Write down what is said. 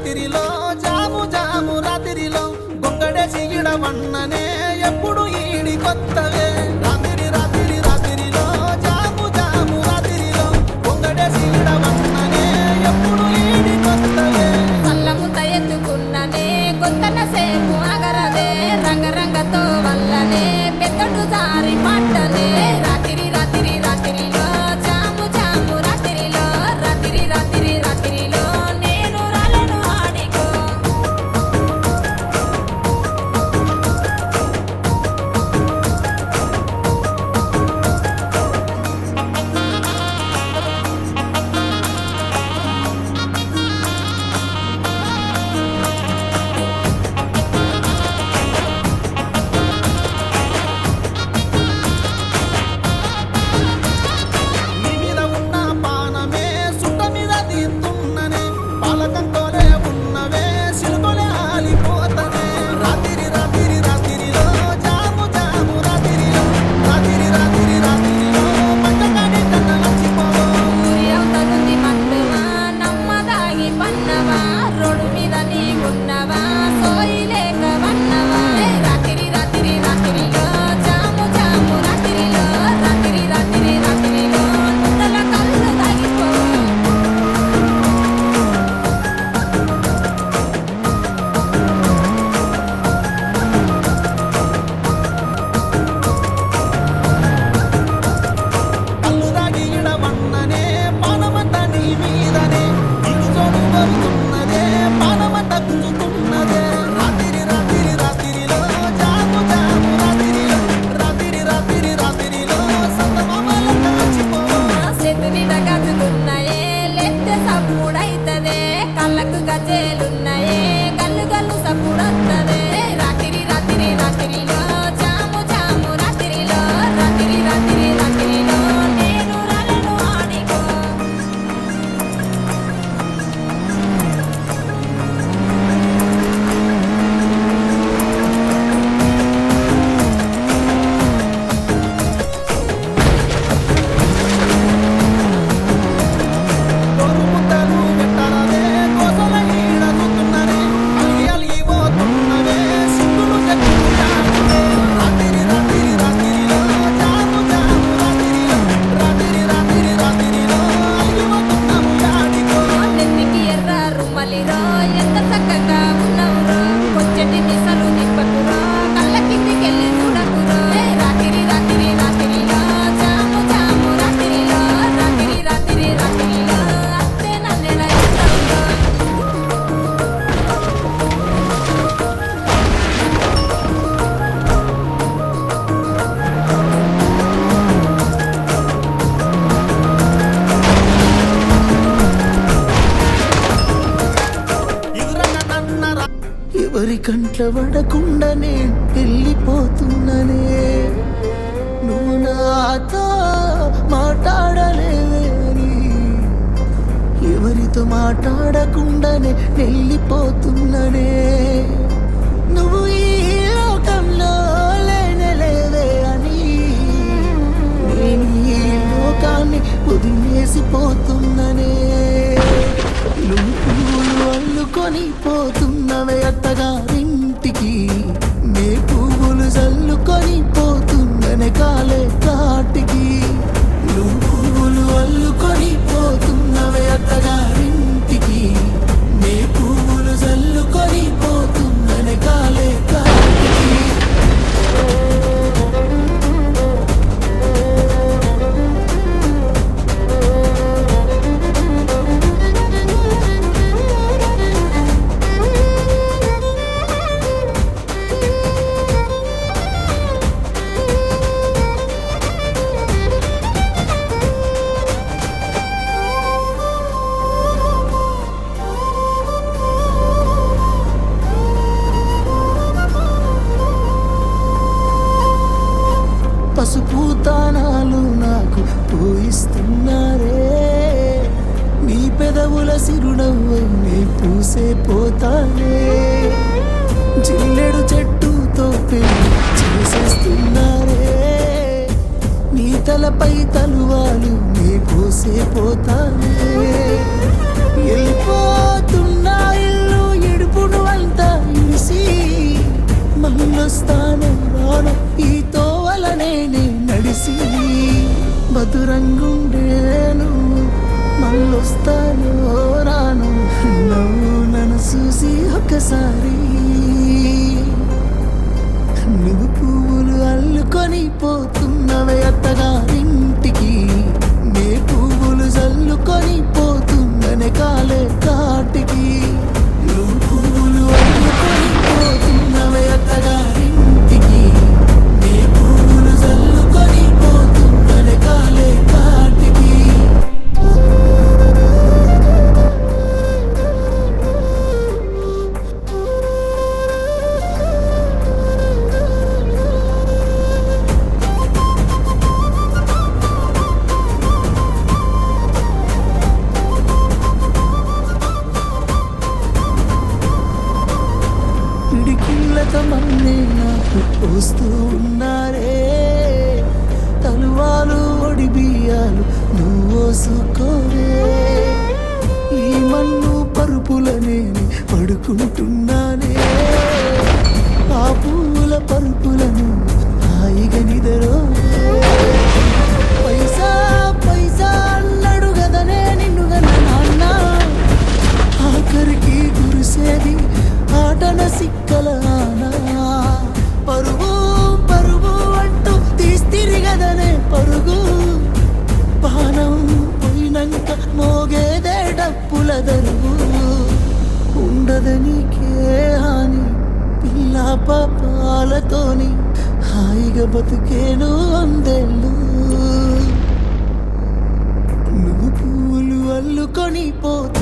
రాత్రిలో జాము జాము రాత్రిలో గొంగడేసి ఇడవన్ననే ఎప్పుడు ఈడి కొత్తవే రాత్రి రాత్రి రాత్రిలో జాము జాము రాత్రిలో గొంగడేసి ఇడవన్ననే ఎప్పుడు ఈడి కొత్తవే పల్లముత ఎత్తుకున్ననే కొత్తన సేపు అగరదే రంగరంగతో వల్లనే పెద్దడు జారి పట్టనే రాత్రి రాత్రి రాత్రిలో జాము జాము రాత్రిలో రాత్రి రాత్రి రాత్రిలో నేను రాలను ఆడికో నీ మీద ఉన్న పానమే సుట్ట మీద తీస్తున్ననే పాలకంతోనే ఉన్నవే సిలుకొనే ఆలిపోతనే రాత్రి రాత్రి రాత్రిలో జాము జాము రాత్రిలో రాత్రి రాత్రి రాత్రిలో పంటకాడి కన్న లచ్చిపోవో ఊరి అవతలుంది మట్టువా నమ్మదాగి పన్నవా రోడ్డు మీద నీవున్నవా సోయి లేక వన్నవా రాత్రి రాత్రి రాత్రిలో జాము జాము రాత్రిలో రాత్రి రాత్రి రాత్రిలో నువ్వుల కళ్ళు తాగిపో కళ్ళు దాగి ఇడవన్ననే పానమంతా నీ మీదనే ఇడు చోటు కొరుతున్నదే పానమంతా గుంజుతున్నదే రాత్రి రాత్రి రాత్రిలో జాము జాము రాత్రిలో రాత్రి రాత్రి రాత్రిలో సంతమామలంతా లచ్చిపోవో చేతుని గజులున్నాయే లెత్తె సప్పుడైతదే కళ్ళకు గజేలున్నాయే గల్లు గల్లు సప్పుడొత్తదే రాత్రి రాత్రి రాత్రిలో జాము జాము రాత్రిలో రాత్రి రాత్రి రాత్రిలో నేను రాలను ఆడికో తోరు ముద్దలు పెట్టరాదే కోసల ఈడ చూస్తున్ననే అలిగి అలిగి పోతున్నవే సిగ్గులు చెక్కులు జానులే రాత్రి రాత్రి రాత్రిలో జాము జాము రాత్రిలో రాత్రి రాత్రి రాత్రిలో అలిగి పోతున్నాము యాడికో నెత్తికి ఎర్ర రుమలిరో ఎంత చక్కగా ఉన్నవురో కొచ్చటి నిసలు నిప్పకురో కళ్ళ కిందికెళ్ళి చూడకురో రాత్రి రాత్రి రాత్రిలో జాము జాము రాత్రిలో రాత్రి రాత్రి రాత్రిలో అత్తే నన్నెల ఎత్తవురో ఎదురన్న నన్నరా ఎవరి కంట్ల పడకుండానే వెళ్ళిపోతున్ననే నువ్వు నాతో మాట్లాడలేవేని ఎవరితో మాట్లాడకుండానే వెళ్ళిపోతున్ననే నువ్వు ఈ లోకంలో లేనలేవే అని నేను ఈ లోకాన్ని వదిలేసిపోతున్ననే నువ్వు అల్లుకొని పోతున్నవే అత్తగారింటికి నే పువ్వులు చల్లుకొని పోతున్ననే కాలే కాటికి నువ్వు పువ్వులు అల్లుకొని పోతున్నవే అత్తగారింటికి నే పువ్వులు చల్లుకొని పోతున్ననే కాలే కాటికి పసుపు తానాలు నాకు పూయిస్తున్నారే నీ పెదవుల సిరునవ్వే పూసే పోతానే జిల్లెడు చెట్టుతో పెళ్లి చేసేస్తున్నారే నీ తలపై తలువాలు నీ పోసే పోతానే వెళ్ళిపోతున్నా ఇల్లు మధురంగుండేను మళ్ళొస్తాను రాను నువ్వు నన్ను చూసి ఒక్కసారి నువ్వు పువ్వులు అల్లుకొని పోతున్నవే అత్తగారింటికి నే పువ్వులు జల్లుకొని పోతున్ననే కాలే కాటికి నువ్వు పువ్వులు అల్లుకొని పోతున్నవే అత్తగారింటికి నే పువ్వులు జల్లుకొని పోతున్ననే కాలే కాటికి పిడికిళ్ళతో మన్నే నాకు పోస్తూ ఉన్నారే తలువాలు ఒడి బియ్యాలు నువ్వోసుకోవే ఈ మన్ను పరుపులనే పడుకుంటున్నానే ఆ పూల పరుపులను హాయిగా నిదరో పైసా పైసా అన్నాడు గదనే నిన్నుగన్న నాన్న ఆఖరికి గురిసేది ఆటన సిక్కల ఆనా పరుగు పరుగు అంటూ తీస్తిరిగదనే పరుగు పానం పోయినంక మోగేదే డప్పుల దరువు ఉండదనికే హాని పిల్ల పాపాలతోని హాయిగా బతుకేను అందేళ్ళు నువ్వు పూలు అల్లుకొని పోతు